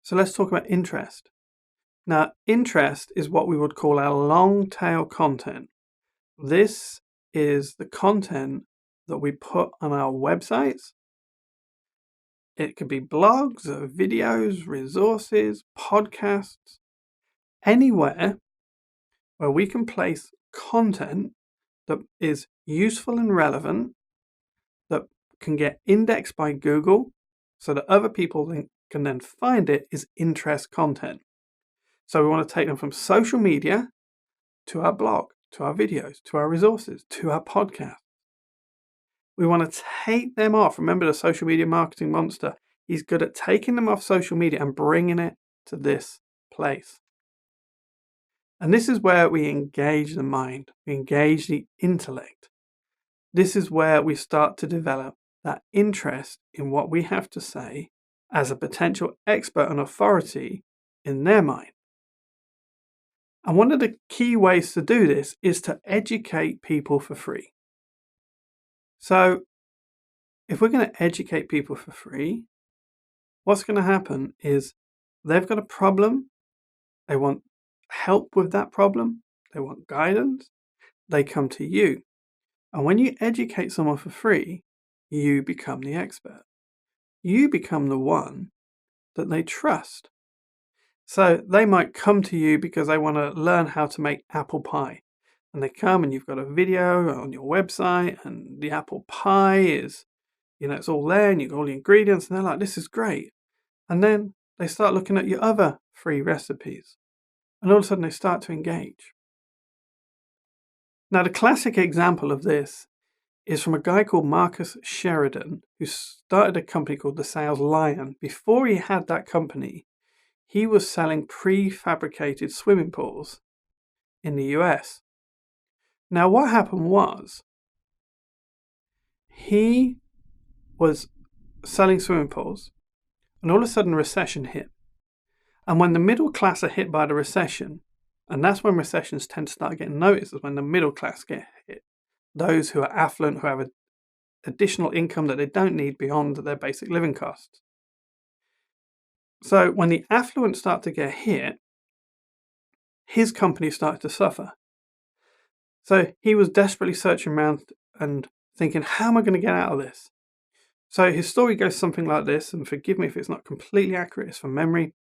So let's talk about interest. Now, interest is what we would call our long tail content. This is the content that we put on our websites. It could be blogs, videos, resources, podcasts, anywhere where we can place content that is useful and relevant, that can get indexed by Google so that other people can then find it, is interest content. So we want to take them from social media to our blog, to our videos, to our resources, to our podcast. We want to take them off. Remember the social media marketing monster. He's good at taking them off social media and bringing it to this place. And this is where we engage the mind, we engage the intellect. This is where we start to develop that interest in what we have to say as a potential expert and authority in their mind. And one of the key ways to do this is to educate people for free. So if we're going to educate people for free, what's going to happen is they've got a problem, they want help with that problem, they want guidance, they come to you. And when you educate someone for free, you become the expert. You become the one that they trust. So they might come to you because they want to learn how to make apple pie. And they come and you've got a video on your website and the apple pie is, it's all there and you've got all the ingredients and they're like, this is great. And then they start looking at your other free recipes. And all of a sudden they start to engage. Now the classic example of this is from a guy called Marcus Sheridan, who started a company called The Sales Lion. Before he had that company, he was selling prefabricated swimming pools in the US. Now what happened was, he was selling swimming pools and all of a sudden a recession hit. And when the middle class are hit by the recession, and that's when recessions tend to start getting noticed, is when the middle class get hit. Those who are affluent, who have an additional income that they don't need beyond their basic living costs. So when the affluent start to get hit, his company started to suffer. So he was desperately searching around and thinking, how am I going to get out of this? So his story goes something like this, and forgive me if it's not completely accurate, it's from memory.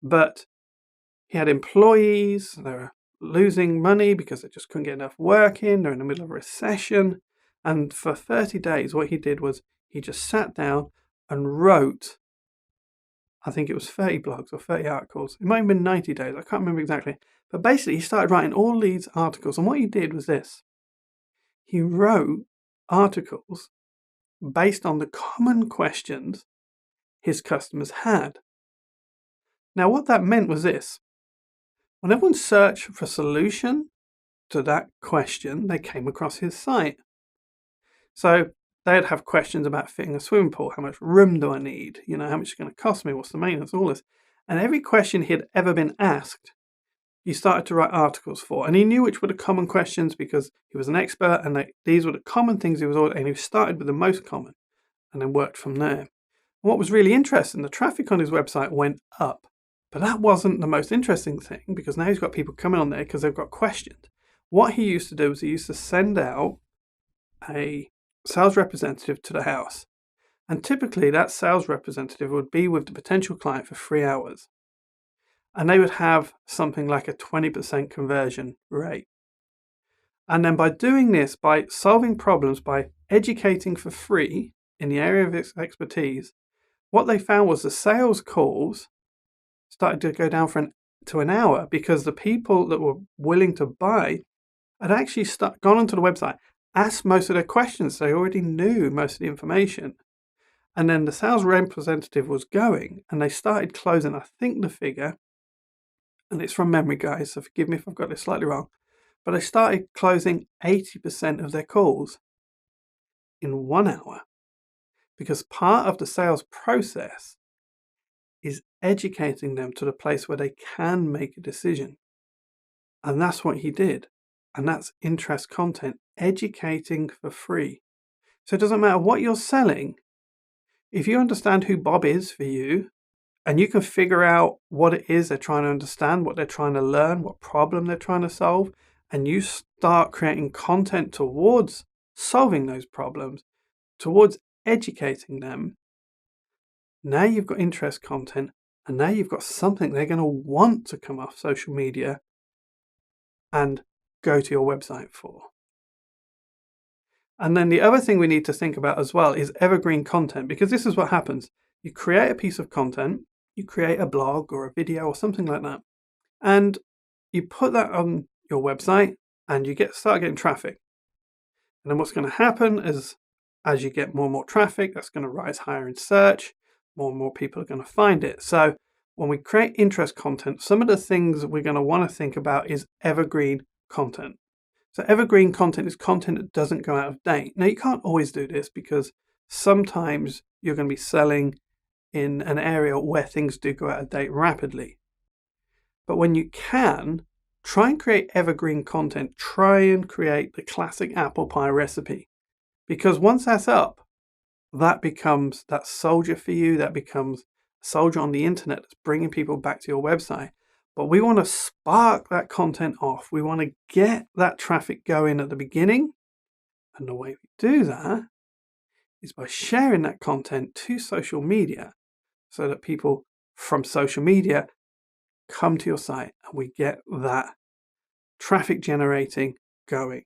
But he had employees, they were losing money because they just couldn't get enough work in, they're in the middle of a recession. And for 30 days, what he did was he just sat down and wrote, I think it was 30 blogs or 30 articles. It might have been 90 days, I can't remember exactly. But basically, he started writing all these articles. And what he did was this. He wrote articles based on the common questions his customers had. Now, what that meant was this. When everyone searched for a solution to that question, they came across his site. So they'd have questions about fitting a swimming pool. How much room do I need? How much is it going to cost me? What's the maintenance? All this. And every question he had ever been asked, he started to write articles for. And he knew which were the common questions because he was an expert and these were the common things and he started with the most common and then worked from there. And what was really interesting, the traffic on his website went up. But that wasn't the most interesting thing because now he's got people coming on there because they've got questions. What he used to do was he used to send out a sales representative to the house. And typically that sales representative would be with the potential client for 3 hours. And they would have something like a 20% conversion rate. And then by doing this, by solving problems, by educating for free in the area of its expertise, what they found was the sales calls started to go down to an hour because the people that were willing to buy had actually gone onto the website, asked most of their questions. They already knew most of the information. And then the sales representative was going and they started closing, I think the figure, and it's from memory, guys, so forgive me if I've got this slightly wrong, but they started closing 80% of their calls in 1 hour because part of the sales process is educating them to the place where they can make a decision. And that's what he did. And that's interest content, educating for free. So it doesn't matter what you're selling. If you understand who Bob is for you and you can figure out what it is they're trying to understand, what they're trying to learn, what problem they're trying to solve, and you start creating content towards solving those problems, towards educating them. Now you've got interest content, and now you've got something they're going to want to come off social media and go to your website for. And then the other thing we need to think about as well is evergreen content, because this is what happens. You create a piece of content, you create a blog or a video or something like that, and you put that on your website and you start getting traffic. And then what's going to happen is, as you get more and more traffic, that's going to rise higher in search, more and more people are going to find it. So when we create interest content, some of the things we're going to want to think about is evergreen content. So evergreen content is content that doesn't go out of date. Now, you can't always do this because sometimes you're going to be selling in an area where things do go out of date rapidly. But when you can, try and create evergreen content. Try and create the classic apple pie recipe. Because once that's up, that becomes that soldier for you. That becomes a soldier on the internet that's bringing people back to your website. But we want to spark that content off. We want to get that traffic going at the beginning. And the way we do that is by sharing that content to social media so that people from social media come to your site and we get that traffic generating going.